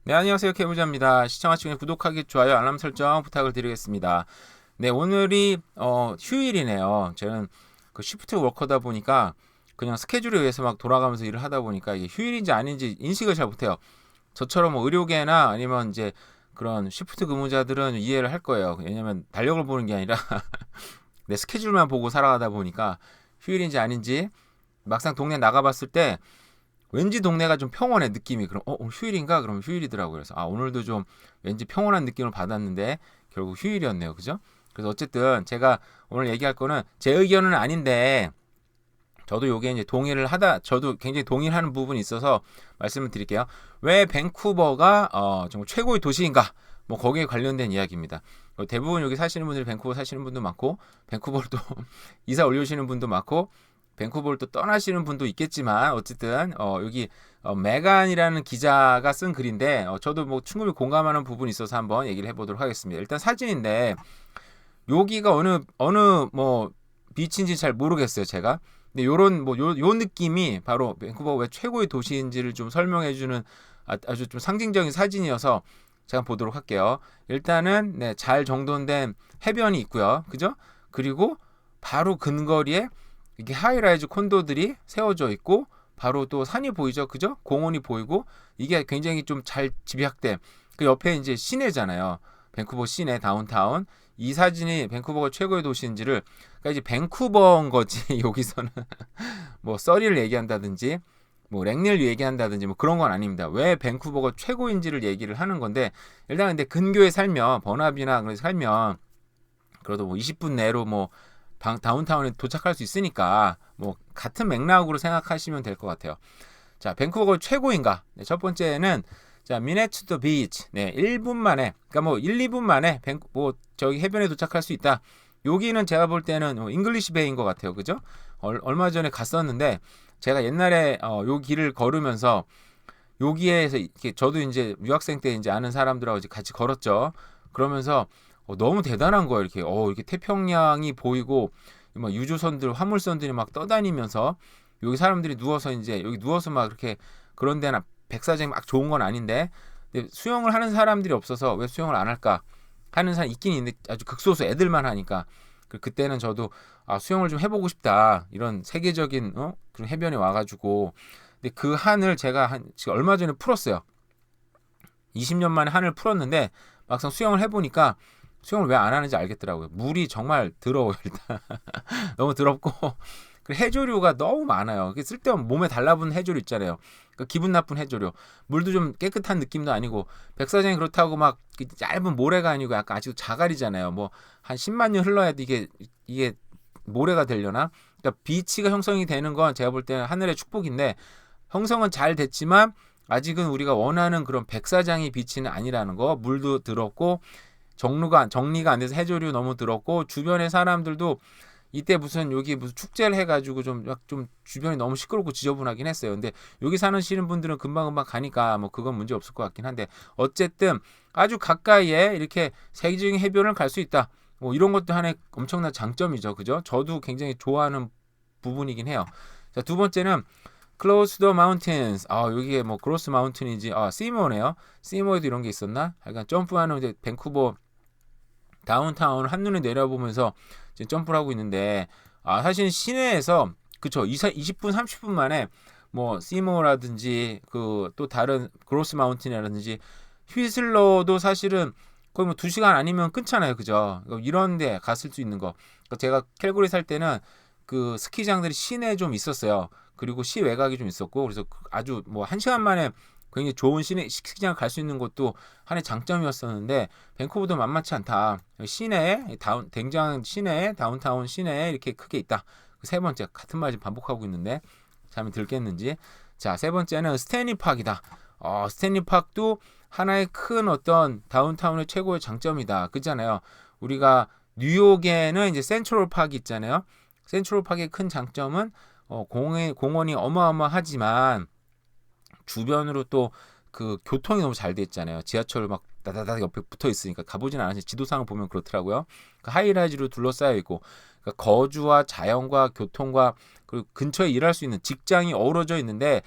네, 안녕하세요. 케이블자입니다. 시청하시기 전에 구독하기, 좋아요, 알람 설정 부탁을 드리겠습니다. 네, 오늘이 휴일이네요. 저는 그 시프트 워커다 보니까 그냥 스케줄에 의해서 막 돌아가면서 일을 하다 보니까 이게 휴일인지 아닌지 인식을 잘 못해요. 저처럼 뭐 의료계나 아니면 이제 그런 시프트 근무자들은 이해를 할 거예요. 왜냐면 달력을 보는 게 아니라 내 스케줄만 보고 살아가다 보니까 휴일인지 아닌지 막상 동네 나가봤을 때 왠지 동네가 좀 평온해 느낌이. 그럼 오늘 휴일인가? 그러면 휴일이더라고요. 그래서 오늘도 좀 왠지 평온한 느낌을 받았는데 결국 휴일이었네요. 그죠? 그래서 어쨌든 제가 오늘 얘기할 거는 제 의견은 아닌데 저도 요게 이제 동의를 하다 저도 굉장히 동의를 하는 부분이 있어서 말씀을 드릴게요. 왜 밴쿠버가 정말 최고의 도시인가? 뭐 거기에 관련된 이야기입니다. 대부분 여기 사시는 분들이 밴쿠버 사시는 분도 많고 밴쿠버를 또 이사 올려오시는 분도 많고 밴쿠버를 또 떠나시는 분도 있겠지만 어쨌든 여기 메간이라는 기자가 쓴 글인데 저도 뭐 충분히 공감하는 부분이 있어서 한번 얘기를 해보도록 하겠습니다. 일단 사진인데 여기가 어느 뭐 비치인지 잘 모르겠어요 제가. 근데 요런 뭐 요 느낌이 바로 밴쿠버가 왜 최고의 도시인지를 좀 설명해주는 아주 좀 상징적인 사진이어서 제가 보도록 할게요. 일단은 네, 잘 정돈된 해변이 있고요, 그죠? 그리고 바로 근거리에 이렇게 하이라이즈 콘도들이 세워져 있고 바로 또 산이 보이죠, 그죠? 공원이 보이고 이게 굉장히 좀 잘 집약된 그 옆에 이제 시내잖아요. 밴쿠버 시내 다운타운. 이 사진이 밴쿠버가 최고의 도시인지를 그러니까 이제 밴쿠버인 거지 여기서는 뭐 써리를 얘기한다든지 뭐 랭리를 얘기한다든지 뭐 그런 건 아닙니다. 왜 밴쿠버가 최고인지를 얘기를 하는 건데 일단 근데 근교에 살면 번화비나 그래서 살면 그래도 뭐 20분 내로 뭐 다운타운에 도착할 수 있으니까 뭐 같은 맥락으로 생각하시면 될 것 같아요. 자, 밴쿠버가 최고인가? 네, 첫 번째는 자, 미네트 더 비치. 네, 1분 만에 그러니까 뭐 1, 2분 만에 뭐 저기 해변에 도착할 수 있다. 여기는 제가 볼 때는 잉글리시 베이인 것 같아요. 그죠? 얼마 전에 갔었는데 제가 옛날에 요 길을 걸으면서 여기에서 이렇게 저도 이제 유학생 때 이제 아는 사람들하고 이제 같이 걸었죠. 그러면서 너무 대단한 거예요. 이렇게 태평양이 보이고 막 유조선들, 화물선들이 막 떠다니면서 여기 사람들이 누워서 이제 여기 누워서 막 이렇게 그런 데나 백사장이 막 좋은 건 아닌데 근데 수영을 하는 사람들이 없어서 왜 수영을 안 할까 하는 사람 있긴 있는데 아주 극소수 애들만 하니까 그때는 저도 수영을 좀 해보고 싶다 이런 세계적인 그런 해변에 와가지고 근데 그 한을 제가 지금 얼마 전에 풀었어요. 20년 만에 한을 풀었는데 막상 수영을 해보니까 수영을 왜 안 하는지 알겠더라고요. 물이 정말 더러워요. 일단 너무 더럽고 그 해조류가 너무 많아요. 쓸데없는 몸에 달라붙는 해조류 있잖아요. 그러니까 기분 나쁜 해조류. 물도 좀 깨끗한 느낌도 아니고 백사장이 그렇다고 막 얇은 모래가 아니고 약간 아직도 자갈이잖아요. 뭐 한 10만 년 흘러야도 이게 모래가 되려나? 그러니까 비치가 형성이 되는 건 제가 볼 때는 하늘의 축복인데 형성은 잘 됐지만 아직은 우리가 원하는 그런 백사장이 비치는 아니라는 거. 물도 더럽고 정리가 안 돼서 해조류 너무 더럽고 주변의 사람들도 이때 무슨 여기 무슨 축제를 해가지고 좀 주변이 너무 시끄럽고 지저분하긴 했어요. 근데 여기 사시는 분들은 금방금방 가니까 뭐 그건 문제 없을 것 같긴 한데 어쨌든 아주 가까이에 이렇게 세계적인 해변을 갈 수 있다. 뭐 이런 것도 하나의 엄청난 장점이죠, 그죠? 저도 굉장히 좋아하는 부분이긴 해요. 자, 두 번째는 Close the Mountains. 여기에 뭐 크로스 마운틴인지 시모네요. 시모에도 이런 게 있었나? 약간 점프하는 이제 밴쿠버 다운타운 한눈에 내려보면서 지금 점프를 하고 있는데 사실 시내에서 그쵸 20분 30분 만에 뭐 시모라든지 그 또 다른 그로스 마운틴이라든지 휘슬러도 사실은 거의 뭐 2시간 아니면 끊잖아요. 그죠? 이런 데 갔을 수 있는 거. 제가 캘거리 살 때는 그 스키장들이 시내에 좀 있었어요. 그리고 시 외곽이 좀 있었고 그래서 아주 뭐 1시간 만에 굉장히 좋은 스키장을 갈 수 있는 것도 하나의 장점이었었는데 밴쿠버도 만만치 않다. 시내에 굉장한 시내에 다운타운 시내에 이렇게 크게 있다. 세 번째 같은 말 지금 반복하고 있는데 잠이 들겠는지. 자, 세 번째는 스탠리 파크이다. 스탠리 파크도 하나의 큰 어떤 다운타운의 최고의 장점이다. 그잖아요. 우리가 뉴욕에는 이제 센트럴 파크 있잖아요. 센트럴 파크의 큰 장점은 공원이 어마어마하지만 주변으로 또 그 교통이 너무 잘 돼 있잖아요. 지하철 막 다다닥 옆에 붙어 있으니까 가보진 않았지 지도상을 보면 그렇더라고요. 그 하이라이즈로 둘러싸여 있고 그러니까 거주와 자연과 교통과 그리고 근처에 일할 수 있는 직장이 어우러져 있는데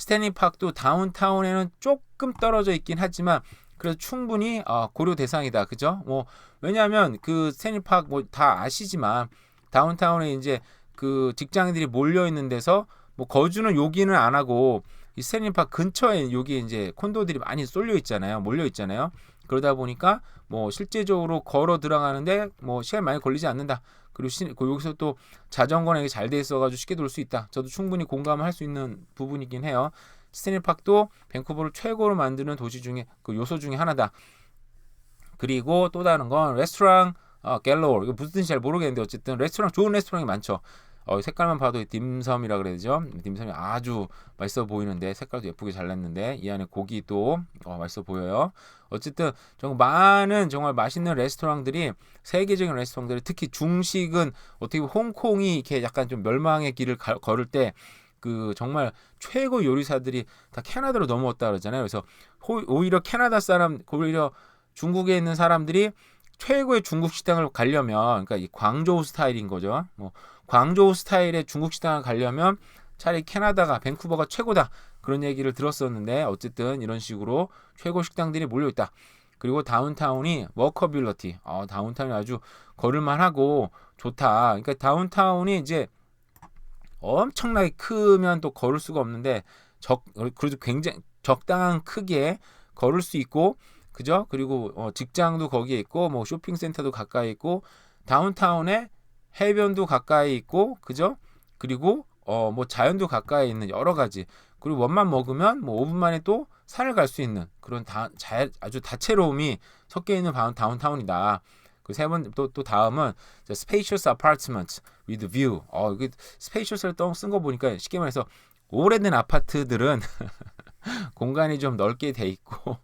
스탠리 파크도 다운타운에는 조금 떨어져 있긴 하지만 그래서 충분히 고려 대상이다. 그죠? 뭐 왜냐하면 그 스탠리 파크 뭐 다 아시지만 다운타운에 이제 그 직장인들이 몰려 있는 데서 뭐 거주는 여기는 안 하고 이 스탠리 파크 근처에 여기 이제 콘도들이 많이 쏠려 있잖아요. 몰려 있잖아요. 그러다 보니까 뭐 실제적으로 걸어 들어가는데 뭐 시간 많이 걸리지 않는다. 그리고 여기서 또 자전거는 잘 돼 있어가지고 쉽게 돌 수 있다. 저도 충분히 공감을 할 수 있는 부분이긴 해요. 스탠리 파크도 밴쿠버를 최고로 만드는 도시 중에 그 요소 중에 하나다. 그리고 또 다른 건 레스토랑 갤로우. 이거 무슨 뜻인지 잘 모르겠는데 어쨌든 레스토랑 좋은 레스토랑이 많죠. 색깔만 봐도 딤섬이라 그래야 되죠. 딤섬이 아주 맛있어 보이는데 색깔도 예쁘게 잘냈는데 이 안에 고기도 맛있어 보여요. 어쨌든 정말 많은 정말 맛있는 레스토랑들이 세계적인 레스토랑들이 특히 중식은 어떻게 보면 홍콩이 이렇게 약간 좀 멸망의 길을 걸을 때 그 정말 최고 요리사들이 다 캐나다로 넘어왔다 그러잖아요. 그래서 오히려 캐나다 사람 오히려 중국에 있는 사람들이 최고의 중국 식당을 가려면 그러니까 이 광저우 스타일인 거죠. 뭐 광저우 스타일의 중국 식당을 가려면 차라리 캐나다가 밴쿠버가 최고다. 그런 얘기를 들었었는데 어쨌든 이런 식으로 최고 식당들이 몰려 있다. 그리고 다운타운이 워커빌러티. 다운타운이 아주 걸을만하고 좋다. 그러니까 다운타운이 이제 엄청나게 크면 또 걸을 수가 없는데 그래도 굉장히 적당한 크기에 걸을 수 있고 그죠? 그리고 직장도 거기에 있고 뭐 쇼핑센터도 가까이 있고 다운타운에 해변도 가까이 있고 그죠? 그리고 뭐 자연도 가까이 있는 여러 가지 그리고 원만 먹으면 뭐 5분 만에 또 산을 갈 수 있는 그런 아주 다채로움이 섞여 있는 다운타운이다. 그 세 번 또 다음은 spacious apartment with view. 이게 spacious를 쓴 거 보니까 쉽게 말해서 오래된 아파트들은 공간이 좀 넓게 돼 있고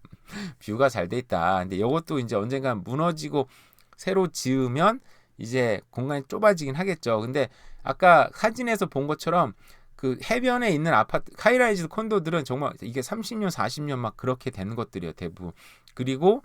뷰가 잘 돼 있다. 근데 이것도 이제 언젠간 무너지고 새로 지으면 이제 공간이 좁아지긴 하겠죠. 근데 아까 사진에서 본 것처럼 그 해변에 있는 아파트 하이라이즈 콘도들은 정말 이게 30년 40년 막 그렇게 되는 것들이에요. 대부분. 그리고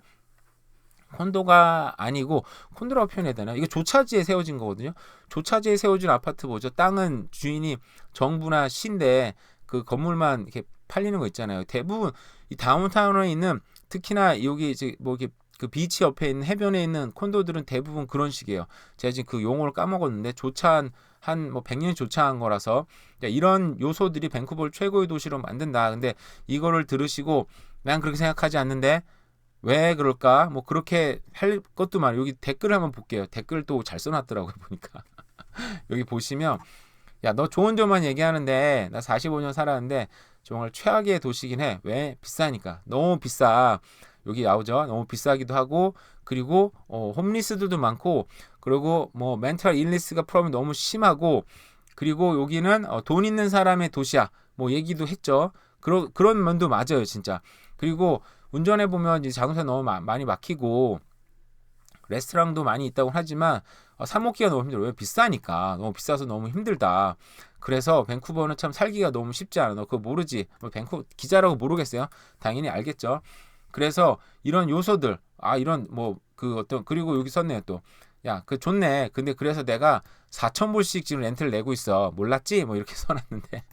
콘도가 아니고 콘도라고 표현해야 되나? 이게 조차지에 세워진 거거든요. 조차지에 세워진 아파트 뭐죠? 땅은 주인이 정부나 시인데 그 건물만 이렇게 팔리는 거 있잖아요. 대부분 이 다운타운에 있는 특히나 여기 이제 뭐 이렇게 그 비치 옆에 있는 해변에 있는 콘도들은 대부분 그런 식이에요. 제가 지금 그 용어를 까먹었는데 조차한 뭐 100년이 조차한 거라서 이런 요소들이 밴쿠버를 최고의 도시로 만든다. 근데 이거를 들으시고 난 그렇게 생각하지 않는데 왜 그럴까? 뭐 그렇게 할 것도 많아요. 여기 댓글 한번 볼게요. 댓글 또 잘 써놨더라고요 보니까. 여기 보시면 야 너 좋은 점만 얘기하는데 나 45년 살았는데 정말 최악의 도시긴 해. 왜? 비싸니까. 너무 비싸. 여기 나오죠. 너무 비싸기도 하고 그리고 홈리스들도 많고 그리고 뭐 멘탈 일리스가 프로블럼이 너무 심하고 그리고 여기는 돈 있는 사람의 도시야. 뭐 얘기도 했죠. 그런 면도 맞아요, 진짜. 그리고 운전해 보면 이제 자동차 너무 많이 막히고 레스토랑도 많이 있다고 하지만 사 먹기가 너무 힘들어. 왜? 비싸니까. 너무 비싸서 너무 힘들다. 그래서 밴쿠버는 참 살기가 너무 쉽지 않아. 너 그거 모르지? 뭐 밴쿠버 기자라고 모르겠어요? 당연히 알겠죠. 그래서 이런 요소들, 이런 뭐 그 어떤 그리고 여기 썼네요 또. 야, 그 좋네. 근데 그래서 내가 4,000불씩 지금 렌트를 내고 있어. 몰랐지? 뭐 이렇게 써놨는데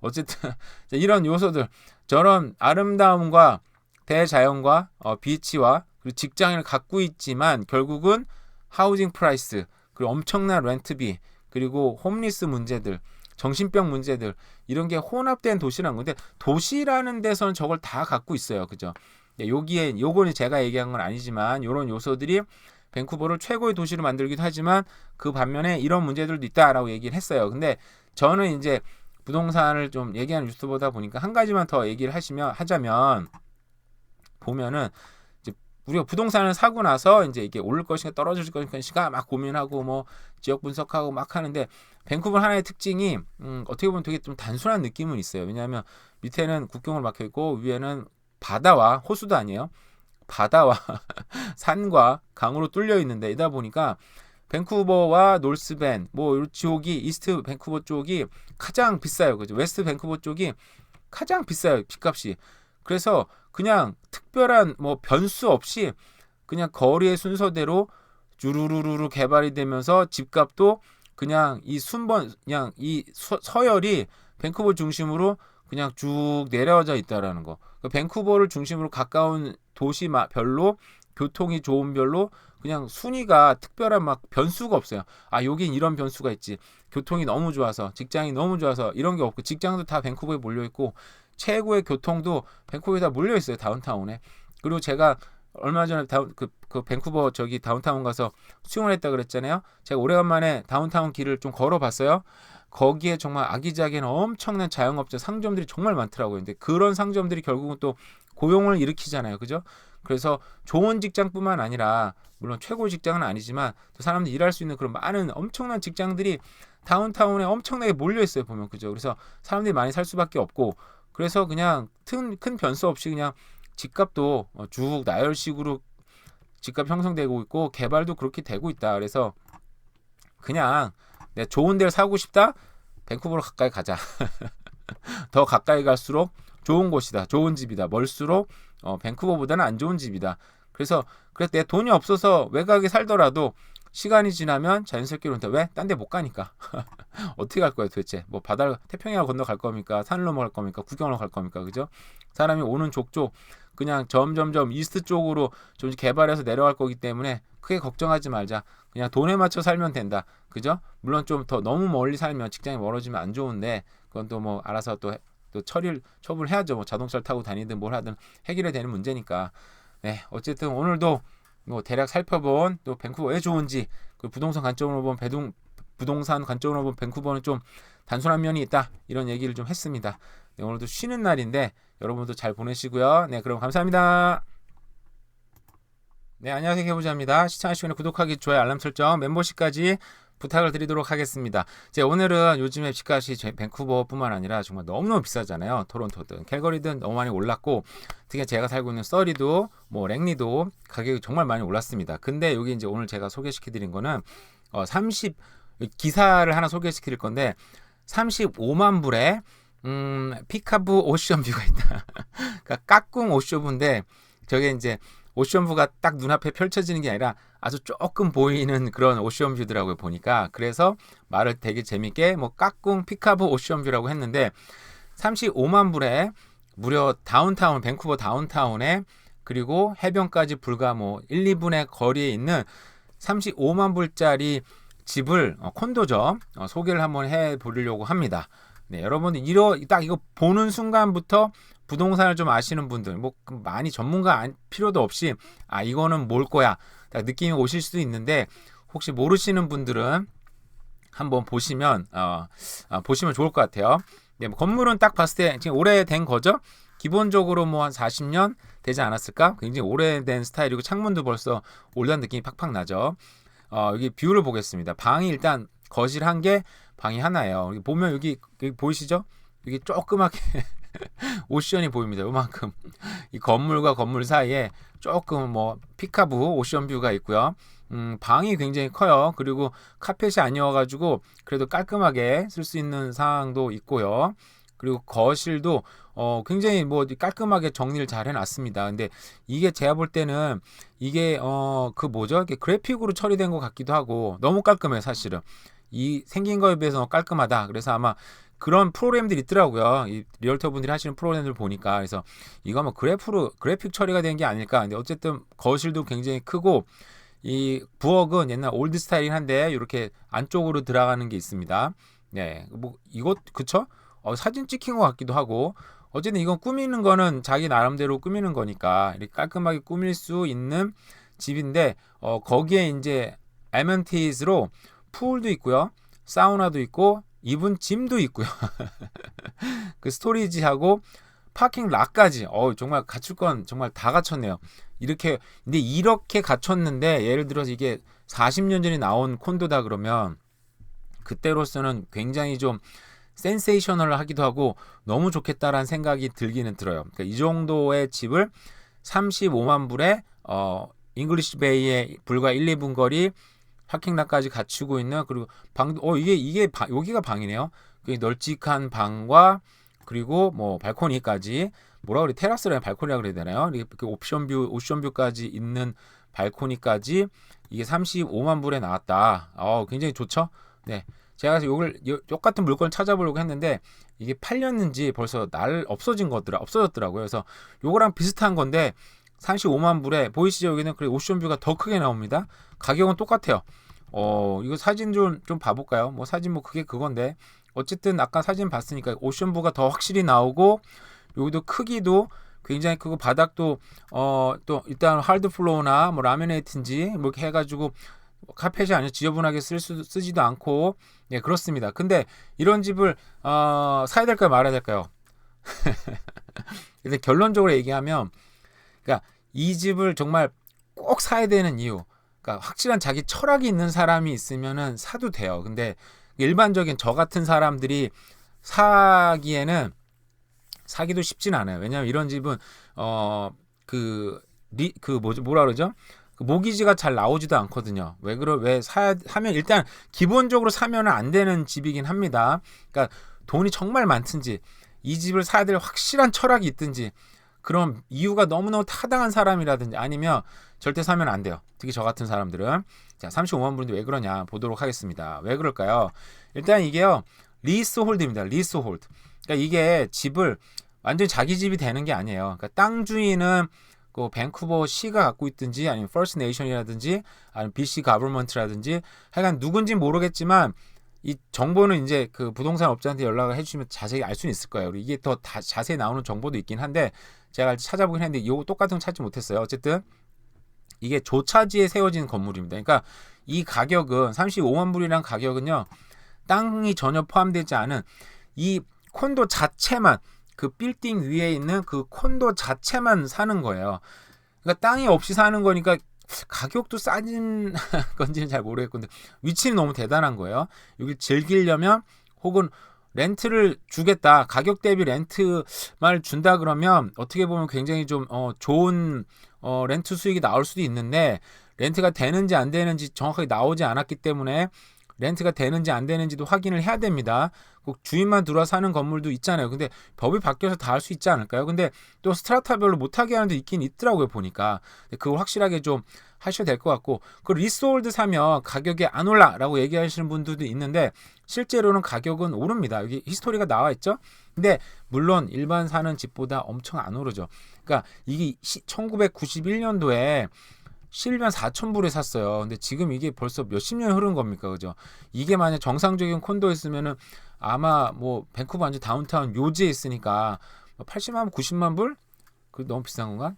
어쨌든 이런 요소들, 저런 아름다움과 대자연과 비치와 그리고 직장을 갖고 있지만 결국은 하우징 프라이스 그리고 엄청난 렌트비 그리고 홈리스 문제들 정신병 문제들 이런 게 혼합된 도시라는 건데 도시라는 데서는 저걸 다 갖고 있어요. 그죠? 여기에 요거는 제가 얘기한 건 아니지만 이런 요소들이 밴쿠버를 최고의 도시로 만들기도 하지만 그 반면에 이런 문제들도 있다라고 얘기를 했어요. 근데 저는 이제 부동산을 좀 얘기하는 유튜버다 보니까 한 가지만 더 얘기를 하자면 보면은 이제 우리가 부동산을 사고 나서 이제 이게 오를 것인가 떨어질 것인가 막 고민하고 뭐 지역 분석하고 막 하는데 밴쿠버 하나의 특징이 어떻게 보면 되게 좀 단순한 느낌은 있어요. 왜냐하면 밑에는 국경을 막혀 있고 위에는 바다와 호수도 아니에요. 바다와 산과 강으로 뚫려 있는데 이다 보니까 밴쿠버와 노스밴 뭐 지역이 이스트 밴쿠버 쪽이 가장 비싸요. 그죠? 웨스트 밴쿠버 쪽이 가장 비싸요. 집값이. 그래서 그냥 특별한 뭐 변수 없이 그냥 거리의 순서대로 주르르르 개발이 되면서 집값도 그냥 이 순번 그냥 이 서열이 밴쿠버 중심으로 그냥 쭉 내려져 있다라는 거. 그 밴쿠버를 중심으로 가까운 도시별로 교통이 좋은 별로 그냥 순위가 특별한 막 변수가 없어요. 아, 여긴 이런 변수가 있지. 교통이 너무 좋아서, 직장이 너무 좋아서 이런 게 없고, 직장도 다 밴쿠버에 몰려 있고, 최고의 교통도 밴쿠버에 다 몰려 있어요. 다운타운에. 그리고 제가 얼마 전에 그 밴쿠버 저기 다운타운 가서 수영을 했다 그랬잖아요. 제가 오래간만에 다운타운 길을 좀 걸어봤어요. 거기에 정말 아기자기한 엄청난 자영업자 상점들이 정말 많더라고요. 근데 그런 상점들이 결국은 또 고용을 일으키잖아요. 그죠? 그래서 좋은 직장뿐만 아니라, 물론 최고 직장은 아니지만 또 사람들이 일할 수 있는 그런 많은 엄청난 직장들이 다운타운에 엄청나게 몰려 있어요. 보면. 그죠? 그래서 사람들이 많이 살 수밖에 없고, 그래서 그냥 큰 변수 없이 그냥 집값도 쭉 나열식으로 집값 형성되고 있고, 개발도 그렇게 되고 있다. 그래서 그냥 내 좋은 데를 사고 싶다? 밴쿠버로 가까이 가자. 더 가까이 갈수록 좋은 곳이다. 좋은 집이다. 멀수록 밴쿠버보다는 안 좋은 집이다. 그래서 내 돈이 없어서 외곽에 살더라도 시간이 지나면 자연스럽게 온다. 왜? 딴 데 못 가니까. 어떻게 갈 거야 도대체? 뭐 바다를 태평양을 건너 갈 겁니까? 산을 넘어 갈 겁니까? 구경하러 갈 겁니까? 그죠? 사람이 오는 족족 그냥 점점점 이스트 쪽으로 좀 개발해서 내려갈 거기 때문에 크게 걱정하지 말자. 그냥 돈에 맞춰 살면 된다. 그죠? 물론 좀 더 너무 멀리 살면, 직장이 멀어지면 안 좋은데, 그건 또 뭐 알아서 또 처분을 해야죠. 뭐 자동차를 타고 다니든 뭘 하든 해결이 되는 문제니까. 네, 어쨌든 오늘도 뭐 대략 살펴본, 또 밴쿠버 왜 좋은지, 그 부동산 관점으로 본 부동산 관점으로 본 밴쿠버는 좀 단순한 면이 있다, 이런 얘기를 좀 했습니다. 네, 오늘도 쉬는 날인데 여러분도 잘 보내시고요. 네, 그럼 감사합니다. 네, 안녕하세요. 해보자입니다. 시청하시고 구독하기, 좋아요, 알람 설정, 멤버십까지 부탁을 드리도록 하겠습니다. 오늘은 요즘에 집값이 밴쿠버뿐만 아니라 정말 너무너무 비싸잖아요. 토론토든 캘거리든 너무 많이 올랐고, 특히 제가 살고 있는 서리도 뭐 랭리도 가격이 정말 많이 올랐습니다. 근데 여기 이제 오늘 제가 소개시켜 드린 거는 30 기사를 하나 소개시켜 드릴 건데, 35만 불에 피카브 오션뷰가 있다. 그러니까 까꿍 오션뷰인데, 저게 이제 오션뷰가 딱 눈앞에 펼쳐지는 게 아니라 아주 조금 보이는 그런 오션뷰더라고요, 보니까. 그래서 말을 되게 재밌게 뭐 까꿍 피카브 오션뷰라고 했는데, 35만 불에 무려 다운타운, 밴쿠버 다운타운에, 그리고 해변까지 불과 뭐 1, 2분의 거리에 있는 35만 불짜리 집을, 콘도죠, 소개를 한번 해 보려고 합니다. 네, 여러분들 딱 이거 보는 순간부터 부동산을 좀 아시는 분들, 뭐 많이 전문가 필요도 없이 이거는 뭘 거야 딱 느낌이 오실 수도 있는데, 혹시 모르시는 분들은 한번 보시면 보시면 좋을 것 같아요. 네, 뭐 건물은 딱 봤을 때 지금 오래된 거죠. 기본적으로 뭐 한 40년 되지 않았을까? 굉장히 오래된 스타일이고, 창문도 벌써 올드한 느낌이 팍팍 나죠. 여기 뷰를 보겠습니다. 방이 일단 거실 한 개, 방이 하나예요. 여기 보면 여기 보이시죠? 여기 조그맣게 오션이 보입니다. 요만큼. 이 건물과 건물 사이에 조금 뭐 피카브 오션뷰가 있고요. 방이 굉장히 커요. 그리고 카펫이 아니어가지고 그래도 깔끔하게 쓸 수 있는 상황도 있고요. 그리고 거실도 굉장히 뭐 깔끔하게 정리를 잘 해놨습니다. 근데 이게 제가 볼 때는 이게 그 뭐죠? 이게 그래픽으로 처리된 것 같기도 하고, 너무 깔끔해요, 사실은. 이 생긴 거에 비해서 깔끔하다. 그래서 아마 그런 프로그램들이 있더라고요. 이 리얼터 분들이 하시는 프로그램들 보니까. 그래서 이거 아마 그래픽 처리가 된 게 아닐까. 근데 어쨌든 거실도 굉장히 크고, 이 부엌은 옛날 올드 스타일이긴 한데 이렇게 안쪽으로 들어가는 게 있습니다. 네, 뭐 이것 그쵸? 사진 찍힌 것 같기도 하고. 어쨌든 이건 꾸미는 거는 자기 나름대로 꾸미는 거니까 이렇게 깔끔하게 꾸밀 수 있는 집인데, 거기에 이제 아메니티즈로 풀도 있고요, 사우나도 있고, 이분 짐도 있고요. 그 스토리지하고 파킹 락까지, 정말 갖출 건 정말 다 갖췄네요. 근데 이렇게 갖췄는데, 예를 들어서 이게 40년 전에 나온 콘도다 그러면 그때로서는 굉장히 좀 센세이셔널 하기도 하고 너무 좋겠다라는 생각이 들기는 들어요. 그러니까 이 정도의 집을 35만 불에 잉글리시 베이에 불과 1, 2분 거리, 파킹락까지 갖추고 있는, 그리고 방도 여기가 방이네요. 널찍한 방과, 그리고 뭐 발코니까지, 뭐라 그래, 테라스라는 발코니라 그래야 되나요? 이렇게 오션뷰까지 있는 발코니까지, 이게 35만 불에 나왔다. 굉장히 좋죠? 네. 제가 요걸 똑같은 물건을 찾아보려고 했는데 이게 팔렸는지 벌써 없어졌더라고요. 그래서 요거랑 비슷한 건데 35만 불에 보이시죠? 여기는 그래 옵션뷰가 더 크게 나옵니다. 가격은 똑같아요. 이거 사진 좀 봐볼까요? 뭐 사진 뭐 그게 그건데 어쨌든 아까 사진 봤으니까 옵션뷰가 더 확실히 나오고 여기도 크기도 굉장히 크고 바닥도 또 일단 하드 플로어나 뭐 라미네이트인지 뭐 이렇게 해가지고 카펫이 아니라 지저분하게 쓰지도 않고 예 그렇습니다. 근데 이런 집을 사야 될까요 말아야 될까요? 근데 결론적으로 얘기하면 그러니까 이 집을 정말 꼭 사야 되는 이유 그러니까 확실한 자기 철학이 있는 사람이 있으면은 사도 돼요. 근데 일반적인 저 같은 사람들이 사기도 쉽진 않아요. 왜냐하면 이런 집은 뭐라 그러죠? 그 모기지가 잘 나오지도 않거든요. 왜 하면 일단 기본적으로 사면은 안 되는 집이긴 합니다. 그러니까 돈이 정말 많든지 이 집을 사야 될 확실한 철학이 있든지 그런 이유가 너무너무 타당한 사람이라든지 아니면 절대 사면 안 돼요. 특히 저 같은 사람들은. 자, 35만 불인데 왜 그러냐 보도록 하겠습니다. 왜 그럴까요? 일단 이게요. 리스홀드입니다. 리스홀드. 그러니까 이게 집을 완전히 자기 집이 되는 게 아니에요. 그러니까 땅 주인은 그 밴쿠버 시가 갖고 있든지 아니면 퍼스트 네이션이라든지 아니면 BC 가버먼트라든지 하여간 누군지 모르겠지만 이 정보는 이제 그 부동산 업자한테 연락을 해주시면 자세히 알 수는 있을 거예요. 이게 더 자세히 나오는 정보도 있긴 한데 제가 찾아보긴 했는데 이거 똑같은 거 찾지 못했어요. 어쨌든 이게 조차지에 세워진 건물입니다. 그러니까 이 가격은 35만 불이란 가격은요. 땅이 전혀 포함되지 않은 이 콘도 자체만 그 빌딩 위에 있는 그 콘도 자체만 사는 거예요. 그러니까 땅이 없이 사는 거니까 가격도 싸진 건지는 잘 모르겠고 근데 위치는 너무 대단한 거예요. 여기 즐기려면 혹은 렌트를 주겠다. 가격 대비 렌트만 준다 그러면 어떻게 보면 굉장히 좀 좋은 렌트 수익이 나올 수도 있는데 렌트가 되는지 안 되는지 정확하게 나오지 않았기 때문에 렌트가 되는지 안 되는지도 확인을 해야 됩니다. 꼭 주인만 들어와 사는 건물도 있잖아요. 근데 법이 바뀌어서 다 할 수 있지 않을까요? 근데 또 스트라타별로 못하게 하는 데 있긴 있더라고요, 보니까. 그걸 확실하게 좀 하셔야 될 것 같고 그 리스홀드 사면 가격이 안 올라라고 얘기하시는 분들도 있는데 실제로는 가격은 오릅니다. 여기 히스토리가 나와 있죠. 근데 물론 일반 사는 집보다 엄청 안 오르죠. 그러니까 이게 1991년도에 실면 4,000불에 샀어요. 근데 지금 이게 벌써 몇십 년 흐른 겁니까? 그죠? 이게 만약 정상적인 콘도였으면은 아마 뭐 밴쿠버 완전 다운타운 요지에 있으니까 80만 불, 90만 불? 그 너무 비싼 건가?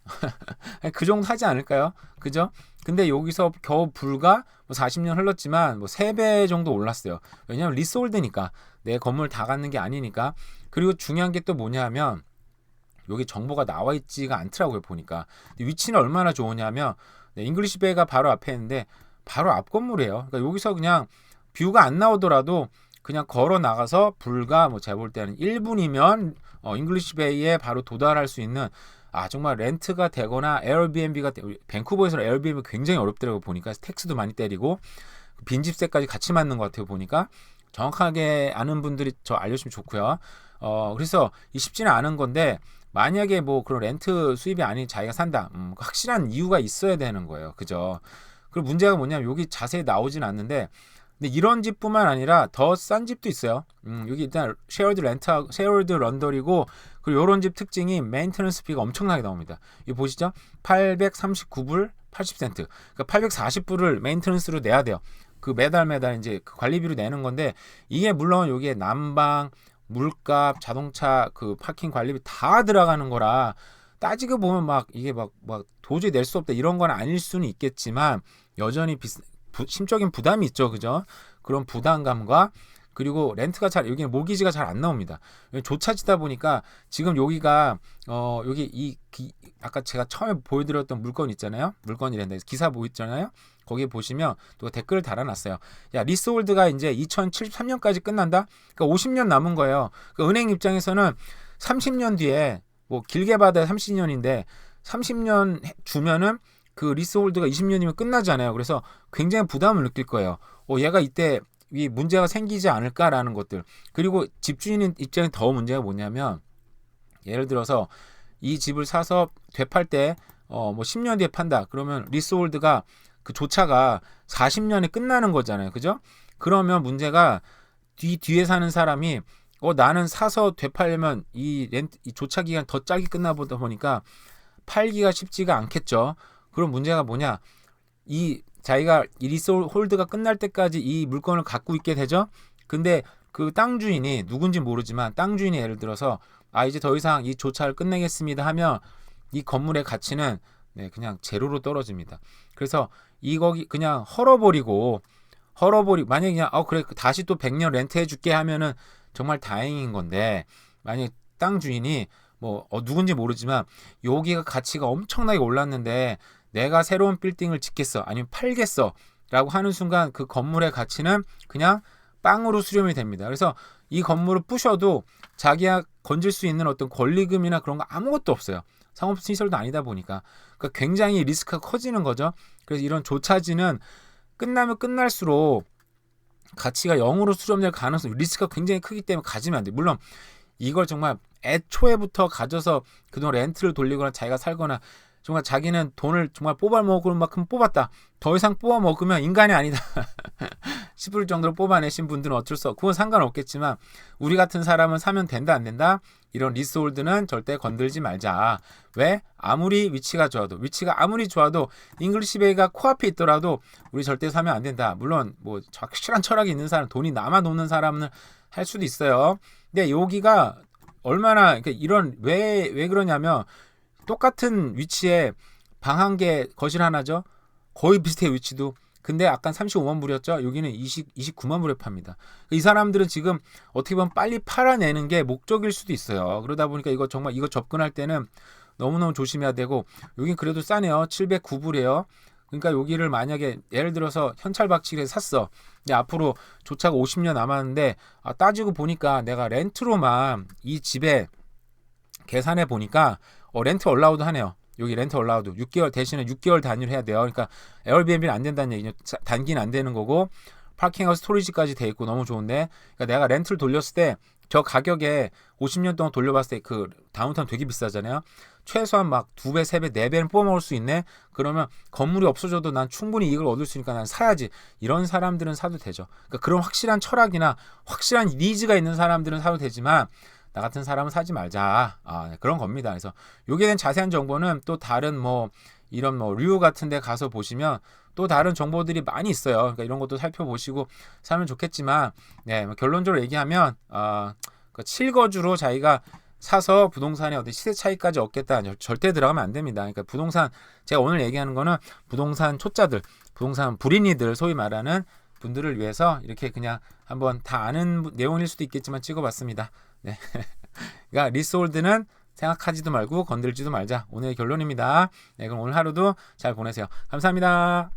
그 정도 하지 않을까요? 그죠? 근데 여기서 겨우 불과 뭐 40년 흘렀지만 뭐 3배 정도 올랐어요. 왜냐면 리스홀드니까 내 건물 다 갖는 게 아니니까. 그리고 중요한 게 또 뭐냐면 여기 정보가 나와 있지가 않더라고요, 보니까. 위치는 얼마나 좋으냐면 잉글리시 베이가 바로 앞에 있는데 바로 앞 건물이에요. 그러니까 여기서 그냥 뷰가 안 나오더라도 그냥 걸어 나가서 불과 뭐 제가 볼 때는 1분이면 잉글리시 베이에 바로 도달할 수 있는 정말 렌트가 되거나 에어비앤비가 밴쿠버에서 에어비앤비 굉장히 어렵더라고 보니까 텍스도 많이 때리고 빈집세까지 같이 맞는 것 같아요 보니까 정확하게 아는 분들이 저 알려주시면 좋고요. 그래서 쉽지는 않은 건데 만약에 뭐 그런 렌트 수입이 아닌 자기가 산다 확실한 이유가 있어야 되는 거예요. 그죠? 그리고 문제가 뭐냐면 여기 자세히 나오진 않는데 근데 이런 집뿐만 아니라 더 싼 집도 있어요. 여기 일단 쉐어드 런더리고 그리고 이런 집 특징이 메인테넌스 비가 엄청나게 나옵니다. 이거 보시죠? 839불 80센트. 그러니까 840불을 메인테넌스로 내야 돼요. 그 매달 이제 그 관리비로 내는 건데 이게 물론 여기에 난방, 물값, 자동차 그 파킹 관리비 다 들어가는 거라 따지고 보면 막 이게 막 도저히 낼 수 없다 이런 건 아닐 수는 있겠지만 여전히 심적인 부담이 있죠. 그죠? 그런 부담감과 그리고 렌트가 여기는 모기지가 잘 안 나옵니다. 조차지다 보니까 지금 여기가 여기 아까 제가 처음에 보여드렸던 물건 있잖아요. 물건이란다. 기사 보였잖아요. 거기에 보시면 또 댓글을 달아놨어요. 야 리스홀드가 이제 2073년까지 끝난다. 그러니까 50년 남은 거예요. 그러니까 은행 입장에서는 30년 뒤에 뭐 길게 받아야 30년인데 30년 주면은 그 리스홀드가 20년이면 끝나잖아요. 그래서 굉장히 부담을 느낄 거예요. 얘가 이때 이 문제가 생기지 않을까라는 것들. 그리고 집주인 입장에 더 문제가 뭐냐면 예를 들어서 이 집을 사서 되팔 때 뭐 10년 뒤에 판다. 그러면 리스홀드가 그 조차가 40년에 끝나는 거잖아요. 그죠? 그러면 문제가 뒤에 사는 사람이 나는 사서 되팔려면 이 조차 기간 더 짧게 끝나보다 보니까 팔기가 쉽지가 않겠죠. 그럼 문제가 뭐냐? 자기가 이 리스홀드가 끝날 때까지 이 물건을 갖고 있게 되죠. 근데 그 땅 주인이 누군지 모르지만 땅 주인이 예를 들어서 이제 더 이상 이 조차를 끝내겠습니다 하면 이 건물의 가치는 그냥 제로로 떨어집니다. 그래서 거기 그냥 헐어버리고 만약에 그냥 그래 다시 또 100년 렌트 해줄게 하면은 정말 다행인 건데, 만약에 땅 주인이 누군지 모르지만 여기가 가치가 엄청나게 올랐는데 내가 새로운 빌딩을 짓겠어 아니면 팔겠어 라고 하는 순간 그 건물의 가치는 그냥 빵으로 수렴이 됩니다. 그래서 이 건물을 부셔도 자기가 건질 수 있는 어떤 권리금이나 그런 거 아무것도 없어요. 상업시설도 아니다 보니까. 그러니까 굉장히 리스크가 커지는 거죠. 그래서 이런 조차지는 끝나면 끝날수록 가치가 0으로 수렴될 가능성, 리스크가 굉장히 크기 때문에 가지면 안 돼요. 물론 이걸 정말 애초에부터 가져서 그동안 렌트를 돌리거나 자기가 살거나 정말 자기는 돈을 정말 뽑아 먹을 만큼 뽑았다. 더 이상 뽑아 먹으면 인간이 아니다. 싶을 정도로 뽑아내신 분들은 어쩔 수 없고 그건 상관없겠지만 우리 같은 사람은 사면 된다 안 된다? 이런 리스홀드는 절대 건들지 말자. 왜? 위치가 아무리 좋아도 잉글리시베이가 코앞에 있더라도 우리 절대 사면 안 된다. 물론 확실한 철학이 있는 사람, 돈이 남아 놓는 사람은 할 수도 있어요. 근데 여기가 얼마나 왜 그러냐면 똑같은 위치에 방 한 개, 거실 하나죠. 거의 비슷해요, 위치도. 근데 아까 35만 불이었죠. 여기는 29만 불에 팝니다. 이 사람들은 지금 어떻게 보면 빨리 팔아내는 게 목적일 수도 있어요. 그러다 보니까 이거 접근할 때는 너무너무 조심해야 되고, 여긴 그래도 싸네요. 709불이에요. 그러니까 여기를 만약에 예를 들어서 현찰박치기를 샀어. 근데 앞으로 조차가 50년 남았는데 따지고 보니까 내가 렌트로만 이 집에 계산해 보니까 렌트 얼라우드 하네요. 여기 렌트 얼라우드 6개월 대신에 6개월 단위로 해야 돼요. 그러니까 에어비앤비는 안 된다는 얘기죠. 단기는 안 되는 거고 파킹하우스 스토리지까지 돼 있고 너무 좋은데, 그러니까 내가 렌트를 돌렸을 때 저 가격에 50년 동안 돌려봤을 때 그 다운타운 되게 비싸잖아요. 최소한 막 2배, 3배, 4배는 뽑아먹을 수 있네. 그러면 건물이 없어져도 난 충분히 이익을 얻을 수 있으니까 난 사야지. 이런 사람들은 사도 되죠. 그러니까 그런 확실한 철학이나 확실한 니즈가 있는 사람들은 사도 되지만 나 같은 사람은 사지 말자. 그런 겁니다. 그래서 여기에 대한 자세한 정보는 또 다른 이런 류 같은 데 가서 보시면 또 다른 정보들이 많이 있어요. 그러니까 이런 것도 살펴보시고 사면 좋겠지만, 결론적으로 얘기하면 그 7거주로 자기가 사서 부동산의 어떤 시세 차이까지 얻겠다. 절대 들어가면 안 됩니다. 그러니까 부동산, 제가 오늘 얘기하는 거는 부동산 초짜들, 부동산 불인이들, 소위 말하는 분들을 위해서 이렇게 그냥 한번 다 아는 내용일 수도 있겠지만 찍어봤습니다. 네. 그러니까 리스홀드는 생각하지도 말고 건들지도 말자. 오늘의 결론입니다. 그럼 오늘 하루도 잘 보내세요. 감사합니다.